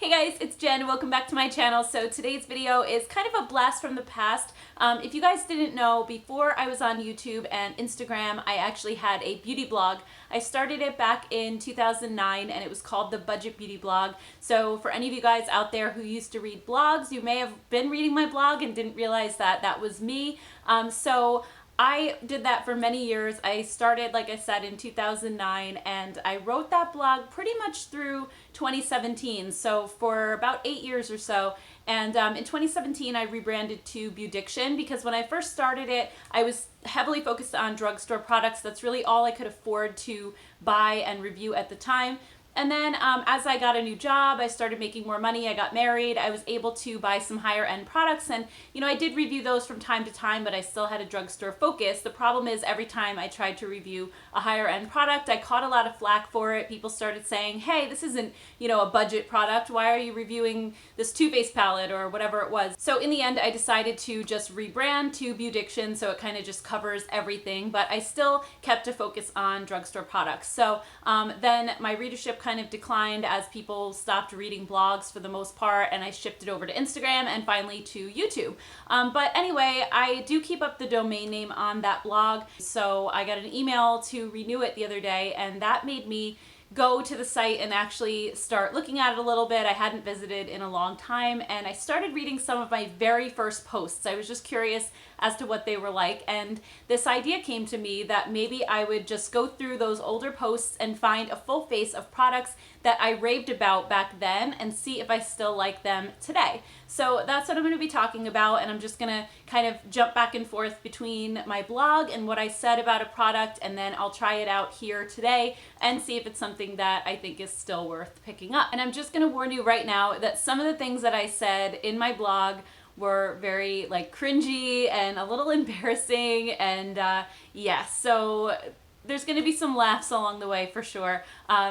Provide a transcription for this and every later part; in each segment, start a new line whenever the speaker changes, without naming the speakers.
Hey guys, it's Jen. Welcome back to my channel. So today's video is kind of a blast from the past. If you guys didn't know, before I was on YouTube and Instagram, I actually had a beauty blog. I started it back in 2009 and it was called the Budget Beauty Blog. So for any of you guys out there who used to read blogs, you may have been reading my blog and didn't realize that that was me. So I did that for many years. I started, like I said, in 2009, and I wrote that blog pretty much through 2017, so for about 8 years or so. And in 2017, I rebranded to Beaudiction because when I first started it, I was heavily focused on drugstore products. That's really all I could afford to buy and review at the time. And then as I got a new job, I started making more money, I got married, I was able to buy some higher end products, and you know, I did review those from time to time, but I still had a drugstore focus. The problem is every time I tried to review a higher end product, I caught a lot of flack for it. People started saying, hey, this isn't, you know, a budget product. Why are you reviewing this Too Faced palette or whatever it was? So in the end, I decided to just rebrand to Beaudiction, so it kind of just covers everything, but I still kept a focus on drugstore products. So then my readership kind of declined as people stopped reading blogs for the most part, and I shifted over to Instagram and finally to YouTube. But anyway, I do keep up the domain name on that blog, so I got an email to renew it the other day, and that made me go to the site and actually start looking at it a little bit. I hadn't visited in a long time, and I started reading some of my very first posts. I was just curious as to what they were like, and this idea came to me that maybe I would just go through those older posts and find a full face of products that I raved about back then and see if I still like them today. So that's what I'm going to be talking about, and I'm just going to kind of jump back and forth between my blog and what I said about a product, and then I'll try it out here today and see if it's something that I think is still worth picking up. And I'm just going to warn you right now that some of the things that I said in my blog were very like cringy and a little embarrassing, and yeah, so there's going to be some laughs along the way for sure.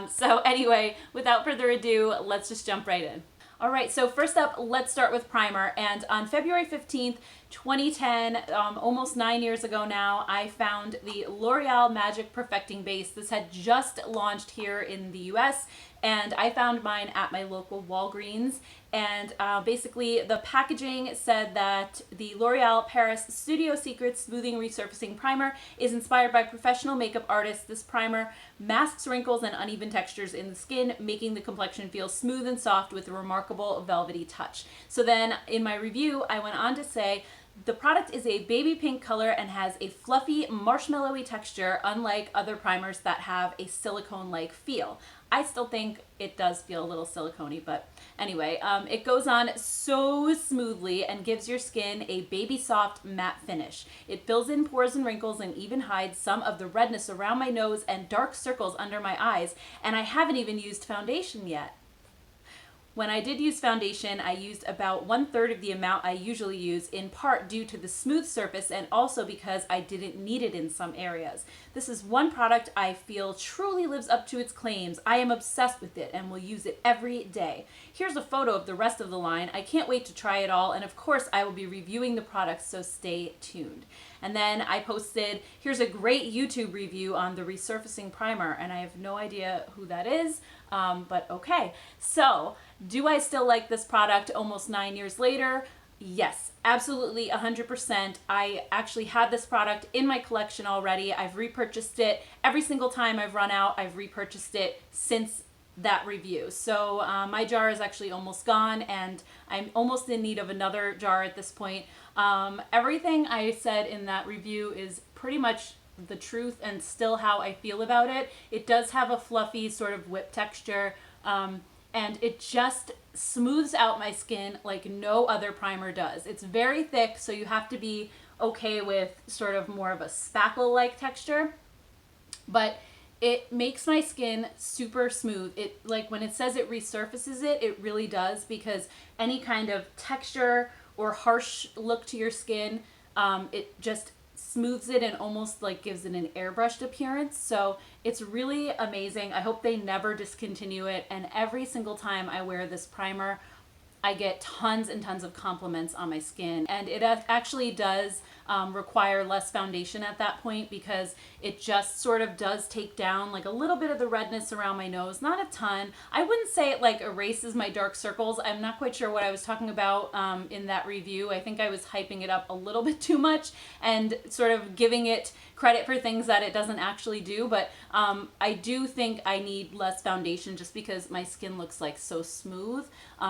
So anyway, without further ado, let's just jump right in. All right, so first up, let's start with primer. And on February 15th, 2010, almost 9 years ago now, I found the L'Oreal Magic Perfecting Base. This had just launched here in the US, and I found mine at my local Walgreens. And basically the packaging said that the L'Oreal Paris Studio Secrets Smoothing Resurfacing Primer is inspired by professional makeup artists. This primer masks wrinkles and uneven textures in the skin, making the complexion feel smooth and soft with a remarkable velvety touch. So then in my review, I went on to say, the product is a baby pink color and has a fluffy, marshmallowy texture, unlike other primers that have a silicone-like feel. I still think it does feel a little silicone-y, but anyway, it goes on so smoothly and gives your skin a baby soft matte finish. It fills in pores and wrinkles and even hides some of the redness around my nose and dark circles under my eyes, and I haven't even used foundation yet. When I did use foundation, I used about 1/3 of the amount I usually use, in part due to the smooth surface and also because I didn't need it in some areas. This is one product I feel truly lives up to its claims. I am obsessed with it and will use it every day. Here's a photo of the rest of the line. I can't wait to try it all, and of course I will be reviewing the products, so stay tuned. And then I posted, here's a great YouTube review on the resurfacing primer, and I have no idea who that is, but okay. So, do I still like this product almost 9 years later? Yes, absolutely 100%. I actually had this product in my collection already. I've repurchased it. Every single time I've run out, I've repurchased it since that review. So my jar is actually almost gone, and I'm almost in need of another jar at this point. Everything I said in that review is pretty much the truth and still how I feel about it. It does have a fluffy sort of whip texture, and it just smooths out my skin like no other primer does. It's very thick, so you have to be okay with sort of more of a spackle-like texture, but it makes my skin super smooth. It, like when it says it resurfaces it, it really does, because any kind of texture or harsh look to your skin, it just smooths it and almost like gives it an airbrushed appearance. So it's really amazing. I hope they never discontinue it, and every single time I wear this primer, I get tons and tons of compliments on my skin, and it actually does require less foundation at that point because it just sort of does take down like a little bit of the redness around my nose, not a ton. I wouldn't say it like erases my dark circles. I'm not quite sure what I was talking about in that review. I think I was hyping it up a little bit too much and sort of giving it credit for things that it doesn't actually do, but I do think I need less foundation just because my skin looks like so smooth.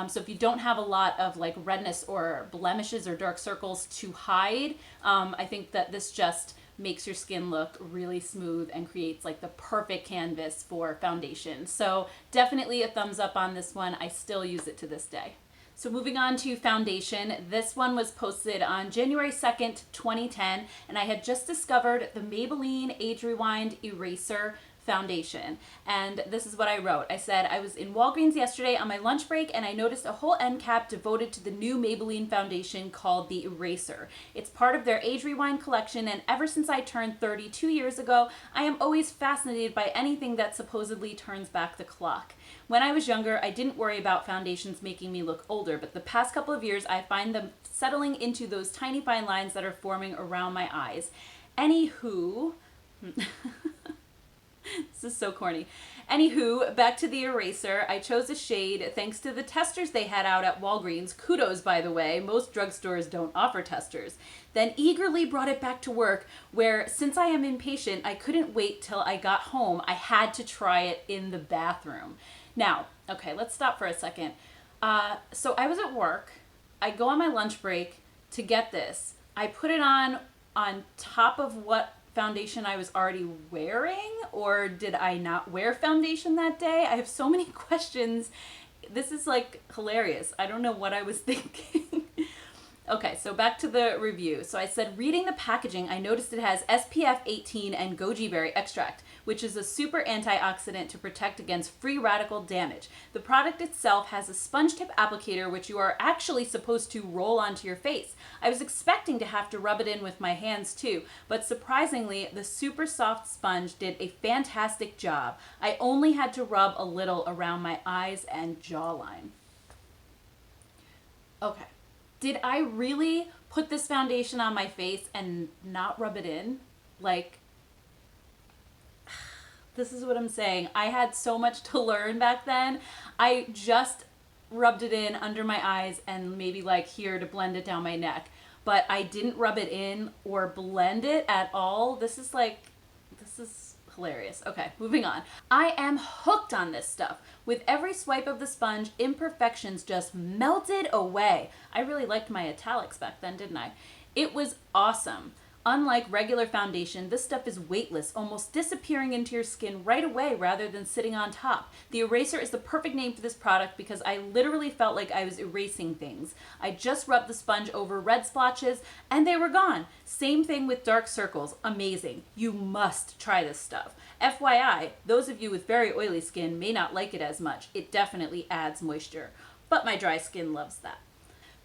So if you don't have a lot of like redness or blemishes or dark circles to hide, I think that this just makes your skin look really smooth and creates like the perfect canvas for foundation. So definitely a thumbs up on this one. I still use it to this day. So moving on to foundation, this one was posted on January 2nd, 2010, and I had just discovered the Maybelline Age Rewind Eraser foundation. And this is what I wrote. I said, I was in Walgreens yesterday on my lunch break and I noticed a whole end cap devoted to the new Maybelline foundation called the Eraser. It's part of their Age Rewind collection, and ever since I turned 32 years ago, I am always fascinated by anything that supposedly turns back the clock. When I was younger, I didn't worry about foundations making me look older, but the past couple of years, I find them settling into those tiny fine lines that are forming around my eyes. Anywho, this is so corny. Anywho, back to the eraser. I chose a shade thanks to the testers they had out at Walgreens. Kudos, by the way. Most drugstores don't offer testers. Then eagerly brought it back to work where, since I am impatient, I couldn't wait till I got home. I had to try it in the bathroom. Now, okay, let's stop for a second. So I was at work. I go on my lunch break to get this. I put it on top of what foundation I was already wearing, or did I not wear foundation that day? I have so many questions. This is like hilarious. I don't know what I was thinking. Okay, so back to the review. So I said, reading the packaging, I noticed it has SPF 18 and goji berry extract, which is a super antioxidant to protect against free radical damage. The product itself has a sponge tip applicator, which you are actually supposed to roll onto your face. I was expecting to have to rub it in with my hands too, but surprisingly, the super soft sponge did a fantastic job. I only had to rub a little around my eyes and jawline. Okay. Did I really put this foundation on my face and not rub it in? Like, this is what I'm saying. I had so much to learn back then. I just rubbed it in under my eyes and maybe like here to blend it down my neck. But I didn't rub it in or blend it at all. This is hilarious. Okay, moving on. I am hooked on this stuff. With every swipe of the sponge, imperfections just melted away. I really liked my italics back then, didn't I? It was awesome. Unlike regular foundation, this stuff is weightless, almost disappearing into your skin right away rather than sitting on top. The eraser is the perfect name for this product because I literally felt like I was erasing things. I just rubbed the sponge over red splotches and they were gone. Same thing with dark circles. Amazing. You must try this stuff. FYI, those of you with very oily skin may not like it as much. It definitely adds moisture, but my dry skin loves that.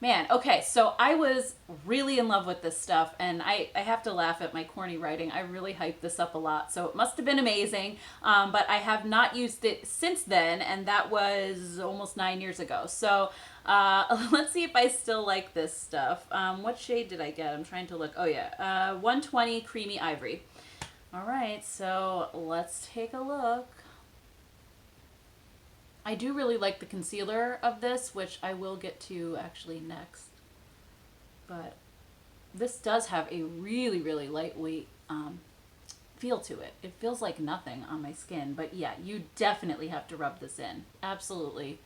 Man, okay, so I was really in love with this stuff, and I have to laugh at my corny writing. I really hyped this up a lot, so it must have been amazing, but I have not used it since then, and that was almost 9 years ago. So let's see if I still like this stuff. What shade did I get? I'm trying to look. Oh, yeah, 120 Creamy Ivory. All right, so let's take a look. I do really like the concealer of this, which I will get to actually next. But this does have a really, really lightweight feel to it. It feels like nothing on my skin. But yeah, you definitely have to rub this in. Absolutely.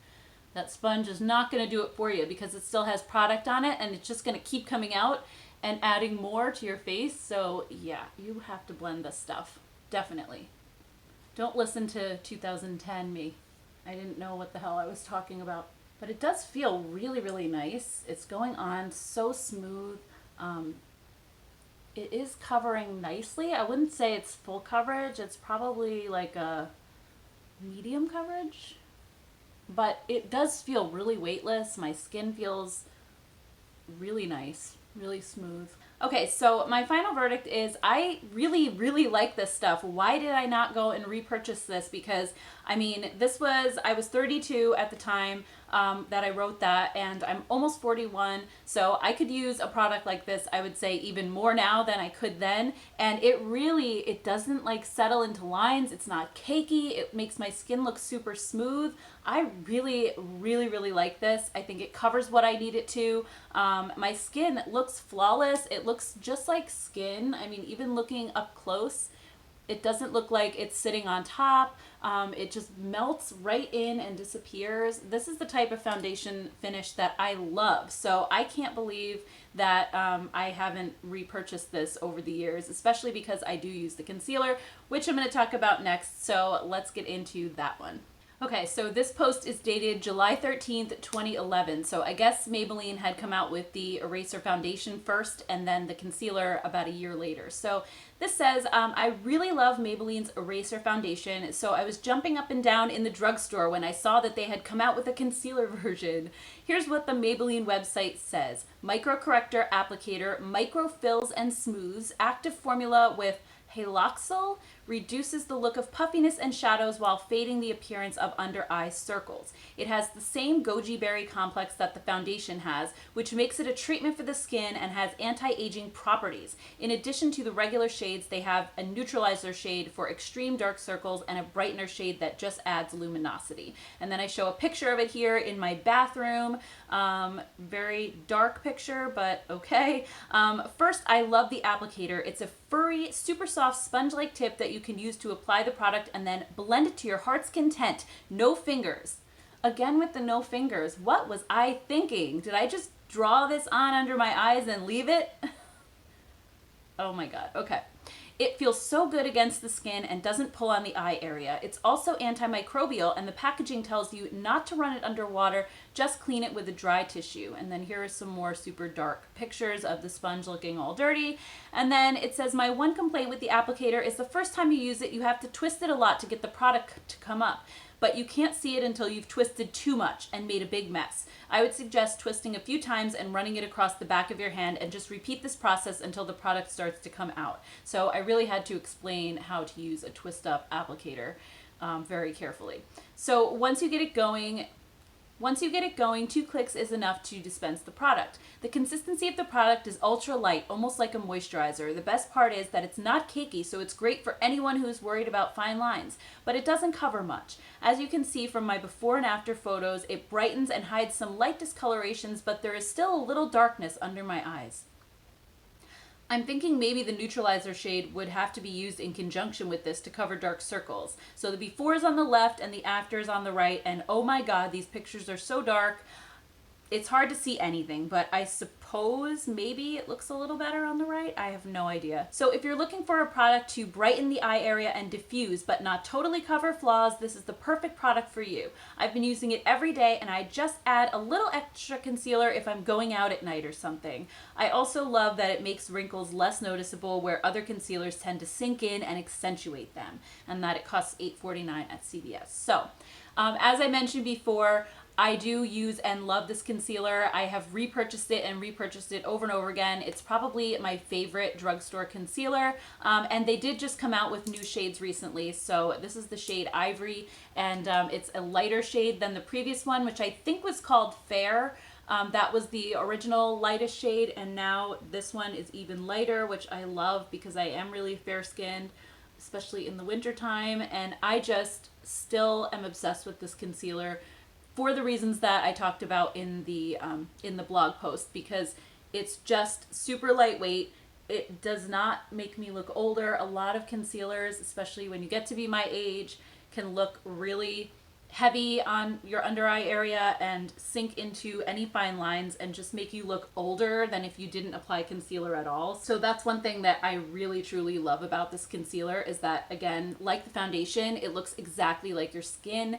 That sponge is not going to do it for you because it still has product on it and it's just going to keep coming out and adding more to your face. So yeah, you have to blend this stuff. Definitely. Don't listen to 2010 me. I didn't know what the hell I was talking about. But it does feel really, really nice. It's going on so smooth. It is covering nicely. I wouldn't say it's full coverage. It's probably like a medium coverage. But it does feel really weightless. My skin feels really nice, really smooth. Okay, so my final verdict is I really, really like this stuff. Why did I not go and repurchase this? Because, I mean, I was 32 at the time. that I wrote that, and I'm almost 41, so I could use a product like this, I would say, even more now than I could then. And it doesn't like settle into lines. It's not cakey. It makes my skin look super smooth. I really, really, really like this. I think it covers what I need it to. My skin looks flawless. It looks just like skin. I mean, even looking up close, it doesn't look like it's sitting on top. It just melts right in and disappears. This is the type of foundation finish that I love. So I can't believe that I haven't repurchased this over the years, especially because I do use the concealer, which I'm going to talk about next. So let's get into that one. Okay, so this post is dated July 13th, 2011. So I guess Maybelline had come out with the eraser foundation first and then the concealer about a year later. So this says, I really love Maybelline's eraser foundation. So I was jumping up and down in the drugstore when I saw that they had come out with a concealer version. Here's what the Maybelline website says. Micro corrector applicator, micro fills and smooths, active formula with haloxyl, reduces the look of puffiness and shadows while fading the appearance of under eye circles. It has the same goji berry complex that the foundation has, which makes it a treatment for the skin and has anti-aging properties. In addition to the regular shades, they have a neutralizer shade for extreme dark circles and a brightener shade that just adds luminosity. And then I show a picture of it here in my bathroom. Very dark picture, but okay. First, I love the applicator. It's a furry, super soft sponge-like tip that you can use to apply the product and then blend it to your heart's content. No fingers. Again with the no fingers. What was I thinking? Did I just draw this on under my eyes and leave it? Oh my god. Okay. It feels so good against the skin and doesn't pull on the eye area. It's also antimicrobial, and the packaging tells you not to run it under water, just clean it with a dry tissue. And then here are some more super dark pictures of the sponge looking all dirty. And then it says, my one complaint with the applicator is the first time you use it, you have to twist it a lot to get the product to come up. But you can't see it until you've twisted too much and made a big mess. I would suggest twisting a few times and running it across the back of your hand, and just repeat this process until the product starts to come out. So I really had to explain how to use a twist up applicator very carefully. So once you get it going, 2 clicks is enough to dispense the product. The consistency of the product is ultra light, almost like a moisturizer. The best part is that it's not cakey, so it's great for anyone who is worried about fine lines, but it doesn't cover much. As you can see from my before and after photos, it brightens and hides some light discolorations, but there is still a little darkness under my eyes. I'm thinking maybe the neutralizer shade would have to be used in conjunction with this to cover dark circles. So the before is on the left and the after is on the right, and oh my god, these pictures are so dark. It's hard to see anything, but I suppose maybe it looks a little better on the right. I have no idea. So if you're looking for a product to brighten the eye area and diffuse, but not totally cover flaws, this is the perfect product for you. I've been using it every day, and I just add a little extra concealer if I'm going out at night or something. I also love that it makes wrinkles less noticeable where other concealers tend to sink in and accentuate them, and that it costs $8.49 at CVS. So, as I mentioned before, I do use and love this concealer. I have repurchased it and repurchased it over and over again. It's probably my favorite drugstore concealer, and they did just come out with new shades recently. So this is the shade Ivory, and it's a lighter shade than the previous one, which I think was called Fair. That was the original lightest shade, and now this one is even lighter, which I love because I am really fair-skinned, especially in the wintertime, and I just still am obsessed with this concealer for the reasons that I talked about in the blog post, because it's just super lightweight. It does not make me look older. A lot of concealers, especially when you get to be my age, can look really heavy on your under eye area and sink into any fine lines and just make you look older than if you didn't apply concealer at all. So that's one thing that I really truly love about this concealer, is that, again, like the foundation, it looks exactly like your skin.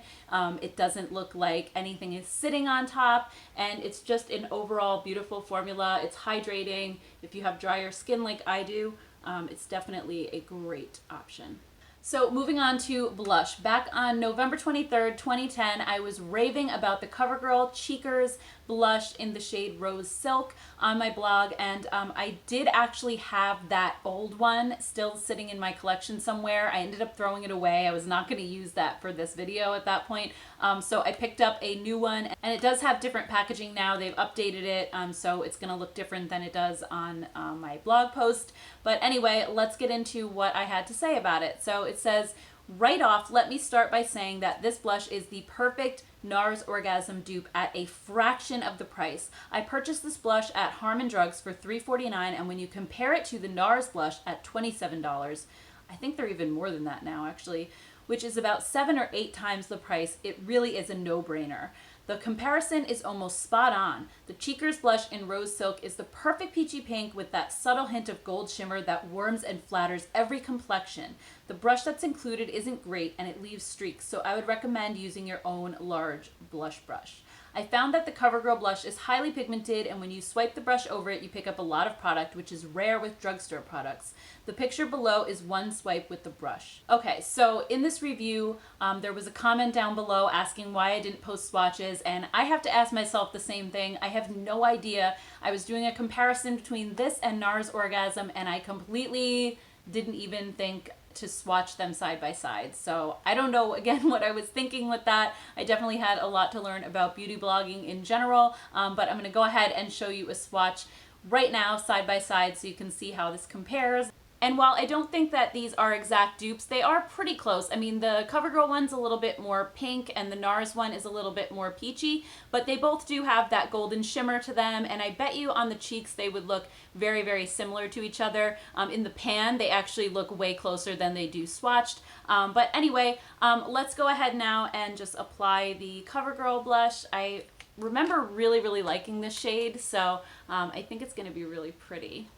It doesn't look like anything is sitting on top, and it's just an overall beautiful formula. It's hydrating. If you have drier skin like I do, it's definitely a great option. So moving on to blush. Back on November 23rd, 2010, I was raving about the CoverGirl Cheekers blush in the shade Rose Silk on my blog, and I did actually have that old one still sitting in my collection somewhere. I ended up throwing it away. I was not going to use that for this video at that point, so I picked up a new one, and it does have different packaging now. They've updated it, so it's going to look different than it does on my blog post. But anyway, let's get into what I had to say about it. So it says, right off, let me start by saying that this blush is the perfect NARS Orgasm dupe at a fraction of the price. I purchased this blush at Harmon Drugs for $3.49, and when you compare it to the NARS blush at $27, I think they're even more than that now actually, which is about 7 or 8 times the price, it really is a no-brainer. The comparison is almost spot on. The Cheekers blush in Rose Silk is the perfect peachy pink with that subtle hint of gold shimmer that warms and flatters every complexion. The brush that's included isn't great and it leaves streaks, so I would recommend using your own large blush brush. I found that the CoverGirl blush is highly pigmented, and when you swipe the brush over it, you pick up a lot of product, which is rare with drugstore products. The picture below is one swipe with the brush. Okay, so in this review, there was a comment down below asking why I didn't post swatches, and I have to ask myself the same thing. I have no idea. I was doing a comparison between this and NARS Orgasm, and I completely didn't even think to swatch them side by side. So I don't know, again, what I was thinking with that. I definitely had a lot to learn about beauty blogging in general, but I'm gonna go ahead and show you a swatch right now side by side so you can see how this compares. And while I don't think that these are exact dupes, they are pretty close. I mean, the CoverGirl one's a little bit more pink and the NARS one is a little bit more peachy, but they both do have that golden shimmer to them, and I bet you on the cheeks they would look very, very similar to each other. In the pan, they actually look way closer than they do swatched. But anyway, let's go ahead now and just apply the CoverGirl blush. I remember really, really liking this shade, so I think it's gonna be really pretty.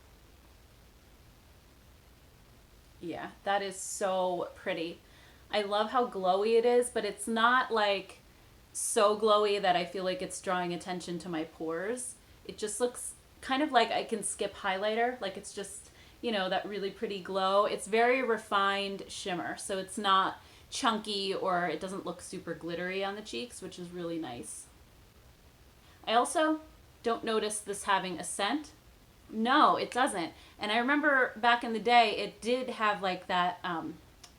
Yeah, that is so pretty. I love how glowy it is, but it's not like so glowy that I feel like it's drawing attention to my pores. It just looks kind of like I can skip highlighter, like it's just, you know, that really pretty glow. It's very refined shimmer, so it's not chunky or it doesn't look super glittery on the cheeks, which is really nice. I also don't notice this having a scent. No, it doesn't. And I remember back in the day, it did have like that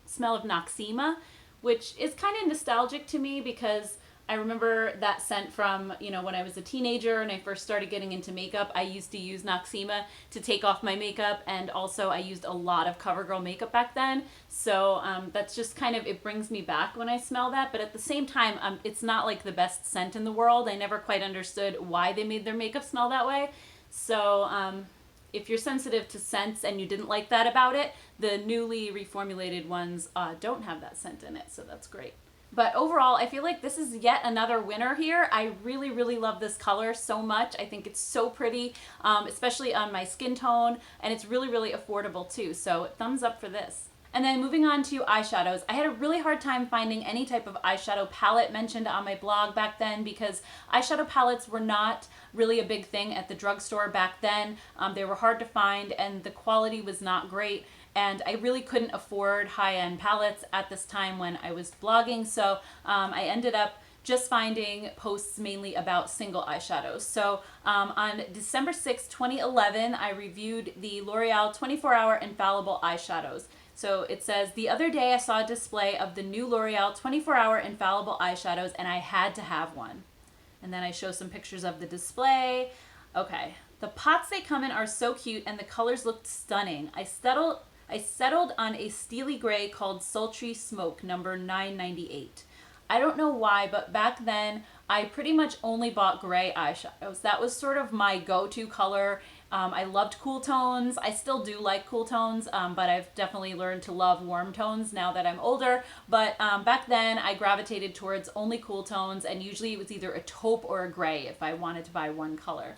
smell of Noxzema, which is kind of nostalgic to me because I remember that scent from, you know, when I was a teenager and I first started getting into makeup. I used to use Noxzema to take off my makeup, and also I used a lot of CoverGirl makeup back then. So that's just kind of, it brings me back when I smell that. But at the same time, it's not like the best scent in the world. I never quite understood why they made their makeup smell that way. So if you're sensitive to scents and you didn't like that about it, the newly reformulated ones don't have that scent in it, so that's great. But overall, I feel like this is yet another winner here. I really, really love this color so much. I think it's so pretty, especially on my skin tone, and it's really, really affordable too, so thumbs up for this. And then moving on to eyeshadows, I had a really hard time finding any type of eyeshadow palette mentioned on my blog back then because eyeshadow palettes were not really a big thing at the drugstore back then. They were hard to find and the quality was not great, and I really couldn't afford high-end palettes at this time when I was blogging, so I ended up just finding posts mainly about single eyeshadows. So on December 6, 2011, I reviewed the L'Oreal 24-Hour Infallible Eyeshadows. So it says, the other day I saw a display of the new L'Oreal 24-Hour Infallible Eyeshadows and I had to have one. And then I show some pictures of the display. Okay, the pots they come in are so cute and the colors looked stunning. I settled on a steely gray called Sultry Smoke, number 998. I don't know why, but back then I pretty much only bought gray eyeshadows. That was sort of my go-to color. I loved cool tones. I still do like cool tones, but I've definitely learned to love warm tones now that I'm older. But back then I gravitated towards only cool tones, and usually it was either a taupe or a gray if I wanted to buy one color.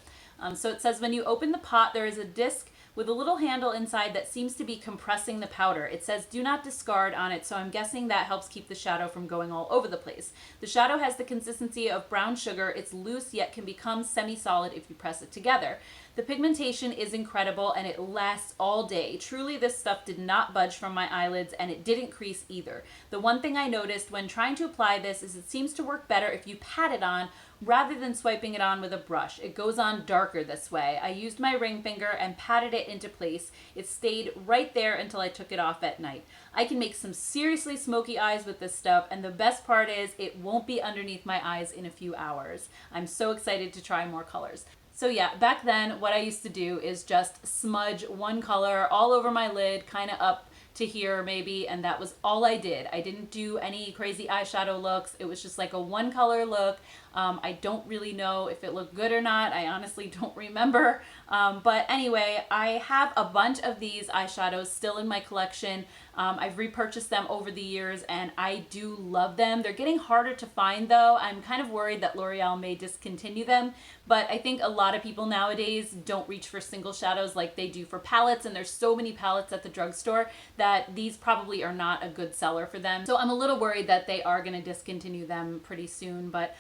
So it says, when you open the pot, there is a disc with a little handle inside that seems to be compressing the powder. It says do not discard on it, so I'm guessing that helps keep the shadow from going all over the place. The shadow has the consistency of brown sugar. It's loose yet can become semi-solid if you press it together. The pigmentation is incredible and it lasts all day. Truly, this stuff did not budge from my eyelids and it didn't crease either. The one thing I noticed when trying to apply this is it seems to work better if you pat it on rather than swiping it on with a brush. It goes on darker this way. I used my ring finger and patted it into place. It stayed right there until I took it off at night. I can make some seriously smoky eyes with this stuff, and the best part is it won't be underneath my eyes in a few hours. I'm so excited to try more colors. So yeah, back then what I used to do is just smudge one color all over my lid, kind of up to here maybe, and that was all I did. I didn't do any crazy eyeshadow looks. It was just like a one color look. I don't really know if it looked good or not. I honestly don't remember. But anyway, I have a bunch of these eyeshadows still in my collection. I've repurchased them over the years and I do love them. They're getting harder to find though. I'm kind of worried that L'Oreal may discontinue them, but I think a lot of people nowadays don't reach for single shadows like they do for palettes, and there's so many palettes at the drugstore that these probably are not a good seller for them. So I'm a little worried that they are going to discontinue them pretty soon, but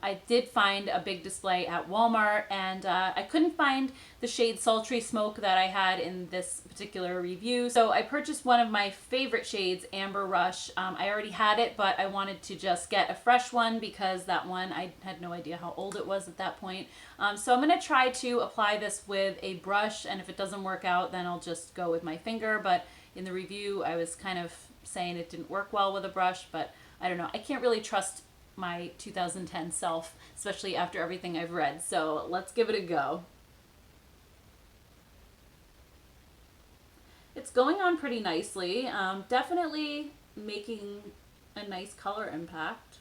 I did find a big display at Walmart, and I couldn't find the shade Sultry Smoke that I had in this particular review. So I purchased one of my favorite shades, Amber Rush. I already had it, but I wanted to just get a fresh one because that one, I had no idea how old it was at that point. So I'm going to try to apply this with a brush, and if it doesn't work out, then I'll just go with my finger. But in the review, I was kind of saying it didn't work well with a brush, but I don't know. I can't really trust my 2010 self, especially after everything I've read. So let's give it a go. It's going on pretty nicely. Definitely making a nice color impact.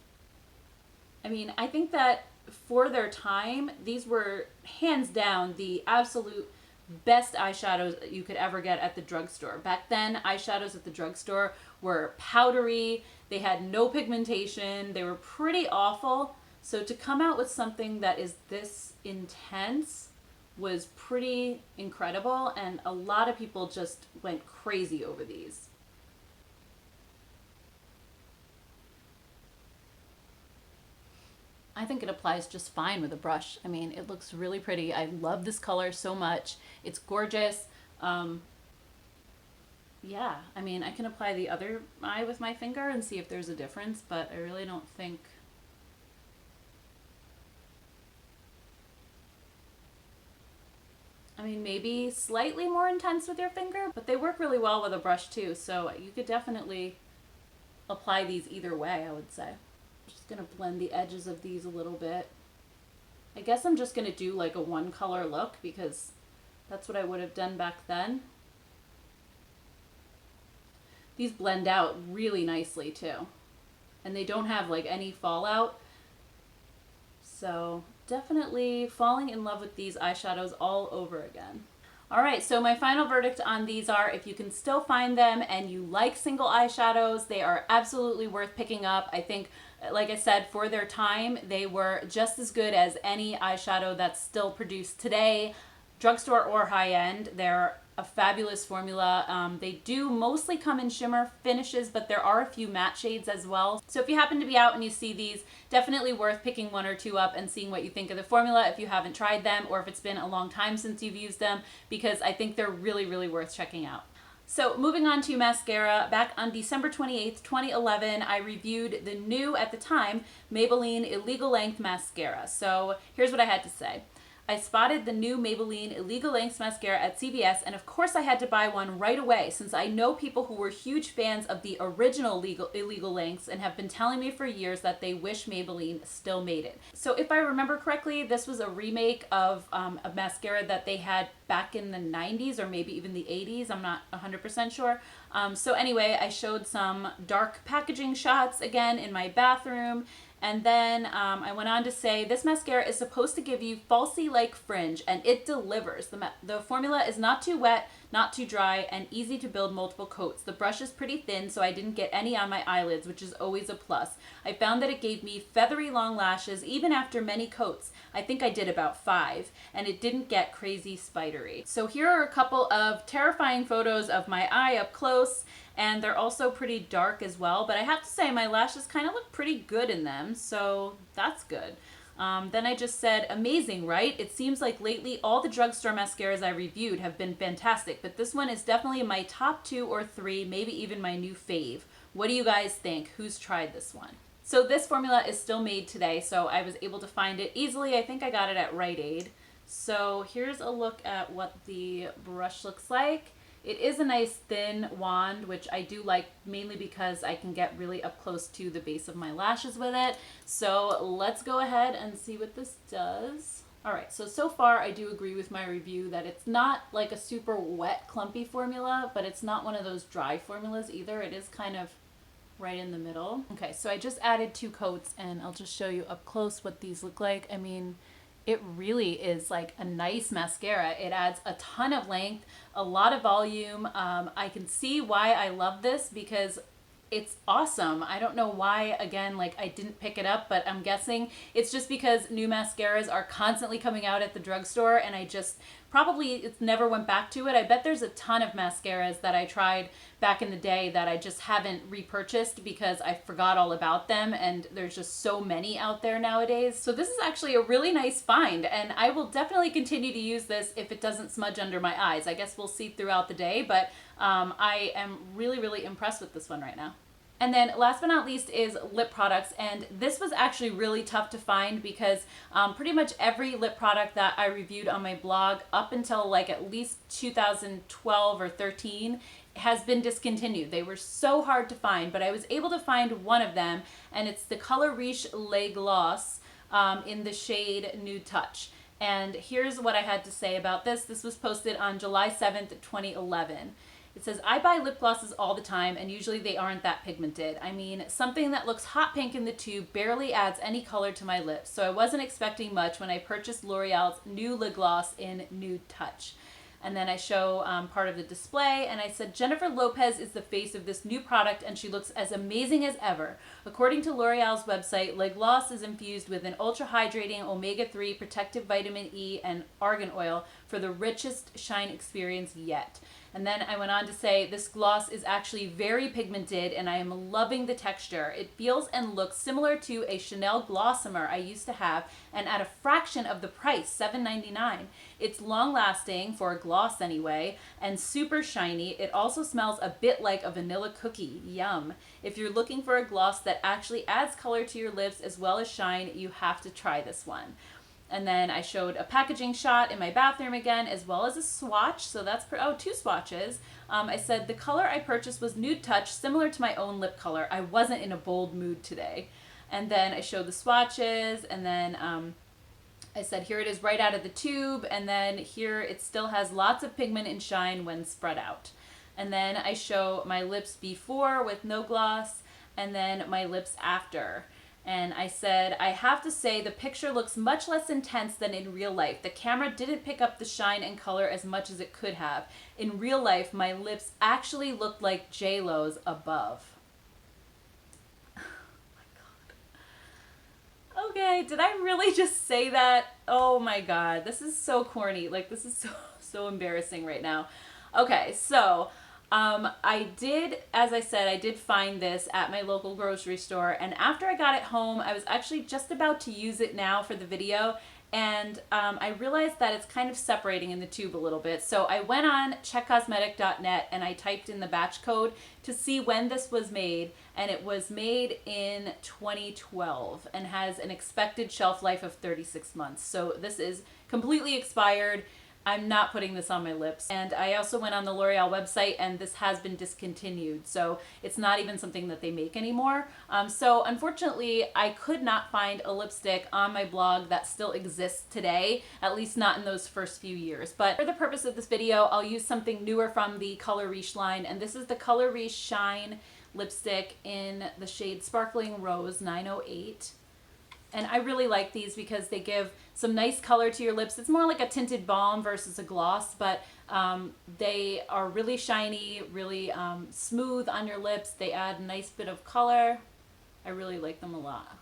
I mean, I think that for their time, these were hands down the absolute best eyeshadows you could ever get at the drugstore. Back then, eyeshadows at the drugstore were powdery, they had no pigmentation, they were pretty awful. So to come out with something that is this intense was pretty incredible, and a lot of people just went crazy over these. I think it applies just fine with a brush. I mean, it looks really pretty. I love this color so much. It's gorgeous. Yeah, I mean, I can apply the other eye with my finger and see if there's a difference, but I really don't think... I mean, maybe slightly more intense with your finger, but they work really well with a brush too, so you could definitely apply these either way, I would say. I'm just gonna blend the edges of these a little bit. I guess I'm just gonna do like a one color look because that's what I would have done back then. These blend out really nicely too, and they don't have like any fallout. So definitely falling in love with these eyeshadows all over again. All right, so my final verdict on these are, if you can still find them and you like single eyeshadows, they are absolutely worth picking up. I think, like I said, for their time, they were just as good as any eyeshadow that's still produced today, drugstore or high-end. They're a fabulous formula. They do mostly come in shimmer finishes, but there are a few matte shades as well. So if you happen to be out and you see these, definitely worth picking one or two up and seeing what you think of the formula if you haven't tried them, or if it's been a long time since you've used them, because I think they're really, really worth checking out. So moving on to mascara, back on December 28th, 2011, I reviewed the new, at the time, Maybelline Illegal Length Mascara. So here's what I had to say. I spotted the new Maybelline Illegal Lengths Mascara at CVS, and of course I had to buy one right away since I know people who were huge fans of the original Illegal Lengths and have been telling me for years that they wish Maybelline still made it. So if I remember correctly, this was a remake of a mascara that they had back in the 90s or maybe even the 80s. I'm not 100% sure. So anyway, I showed some dark packaging shots again in my bathroom, And then I went on to say, this mascara is supposed to give you falsy-like fringe, and it delivers. The formula is not too wet, not too dry, and easy to build multiple coats. The brush is pretty thin, so I didn't get any on my eyelids, which is always a plus. I found that it gave me feathery long lashes even after many coats. I think I did about 5, and it didn't get crazy spidery. So here are a couple of terrifying photos of my eye up close, and they're also pretty dark as well, but I have to say my lashes kind of look pretty good in them, so that's good. Then I just said, amazing, right? It seems like lately all the drugstore mascaras I reviewed have been fantastic, but this one is definitely my top 2 or 3, maybe even my new fave. What do you guys think? Who's tried this one? So this formula is still made today, so I was able to find it easily. I think I got it at Rite Aid. So here's a look at what the brush looks like. It is a nice thin wand, which I do like mainly because I can get really up close to the base of my lashes with it. So let's go ahead and see what this does. All right, so far I do agree with my review that it's not like a super wet, clumpy formula, but it's not one of those dry formulas either. It is kind of right in the middle. Okay, so I just added 2 coats, and I'll just show you up close what these look like. I mean, it really is like a nice mascara. It adds a ton of length, a lot of volume. I can see why I love this because it's awesome. I don't know why, again, like I didn't pick it up, but I'm guessing it's just because new mascaras are constantly coming out at the drugstore, and I just probably never went back to it. I bet there's a ton of mascaras that I tried back in the day that I just haven't repurchased because I forgot all about them, and there's just so many out there nowadays. So this is actually a really nice find, and I will definitely continue to use this if it doesn't smudge under my eyes. I guess we'll see throughout the day, but I am really, really impressed with this one right now. And then last but not least is lip products, and this was actually really tough to find because pretty much every lip product that I reviewed on my blog up until like at least 2012 or 13 has been discontinued. They were so hard to find, but I was able to find one of them, and it's the Color Riche Lait Gloss in the shade Nude Touch. And here's what I had to say about this. This was posted on July 7th, 2011. It says, I buy lip glosses all the time, and usually they aren't that pigmented. I mean, something that looks hot pink in the tube barely adds any color to my lips, so I wasn't expecting much when I purchased L'Oreal's new lip gloss in Nude Touch. And then I show part of the display, and I said, Jennifer Lopez is the face of this new product, and she looks as amazing as ever. According to L'Oreal's website, lip gloss is infused with an ultra-hydrating omega-3 protective vitamin E and argan oil for the richest shine experience yet. And then I went on to say, this gloss is actually very pigmented, and I am loving the texture. It feels and looks similar to a Chanel Glossomer I used to have, and at a fraction of the price, $7.99. It's long-lasting, for a gloss anyway, and super shiny. It also smells a bit like a vanilla cookie. Yum. If you're looking for a gloss that actually adds color to your lips as well as shine, you have to try this one. And then I showed a packaging shot in my bathroom again, as well as a swatch. So that's, 2 swatches. I said the color I purchased was Nude Touch, similar to my own lip color. I wasn't in a bold mood today. And then I showed the swatches, and then I said, here it is right out of the tube. And then here it still has lots of pigment and shine when spread out. And then I show my lips before with no gloss, and then my lips after. And I said, I have to say the picture looks much less intense than in real life. The camera didn't pick up the shine and color as much as it could have. In real life, my lips actually looked like J-Lo's above. Oh my God. Okay, did I really just say that? Oh my God, this is so corny. Like, this is so embarrassing right now. Okay, so I did, as I said, I did find this at my local grocery store, and after I got it home, I was actually just about to use it now for the video, and I realized that it's kind of separating in the tube a little bit. So I went on checkcosmetic.net and I typed in the batch code to see when this was made, and it was made in 2012 and has an expected shelf life of 36 months. So this is completely expired. I'm not putting this on my lips. And I also went on the L'Oreal website, and this has been discontinued. So it's not even something that they make anymore. So unfortunately, I could not find a lipstick on my blog that still exists today, at least not in those first few years. But for the purpose of this video, I'll use something newer from the Color Riche line. And this is the Color Riche Shine lipstick in the shade Sparkling Rose 908. And I really like these because they give some nice color to your lips. It's more like a tinted balm versus a gloss, but they are really shiny, really smooth on your lips. They add a nice bit of color. I really like them a lot.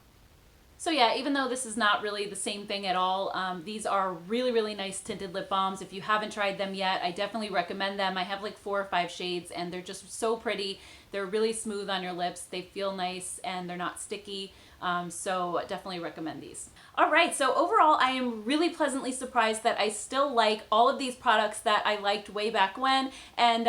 So yeah, even though this is not really the same thing at all, these are really, really nice tinted lip balms. If you haven't tried them yet, I definitely recommend them. I have like 4 or 5 shades and they're just so pretty. They're really smooth on your lips. They feel nice and they're not sticky. So definitely recommend these. All right, so overall, I am really pleasantly surprised that I still like all of these products that I liked way back when. And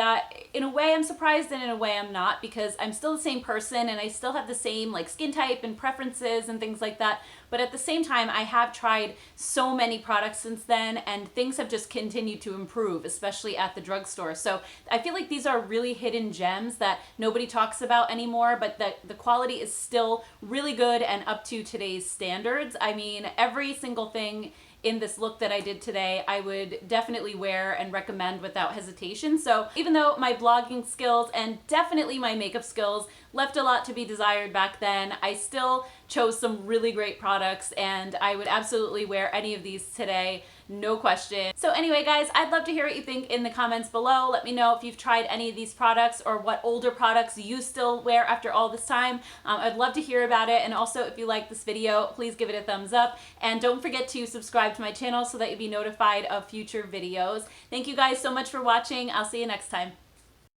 in a way, I'm surprised, and in a way, I'm not, because I'm still the same person and I still have the same like skin type and preferences and things like that. But at the same time, I have tried so many products since then, and things have just continued to improve, especially at the drugstore. So I feel like these are really hidden gems that nobody talks about anymore, but the quality is still really good and up to today's standards. I mean, every single thing in this look that I did today, I would definitely wear and recommend without hesitation. So even though my blogging skills and definitely my makeup skills left a lot to be desired back then, I still chose some really great products and I would absolutely wear any of these today, no question. So anyway, guys, I'd love to hear what you think in the comments below. Let me know if you've tried any of these products or what older products you still wear after all this time. I'd love to hear about it. And also, if you like this video, please give it a thumbs up. And don't forget to subscribe to my channel so that you'll be notified of future videos. Thank you guys so much for watching. I'll see you next time.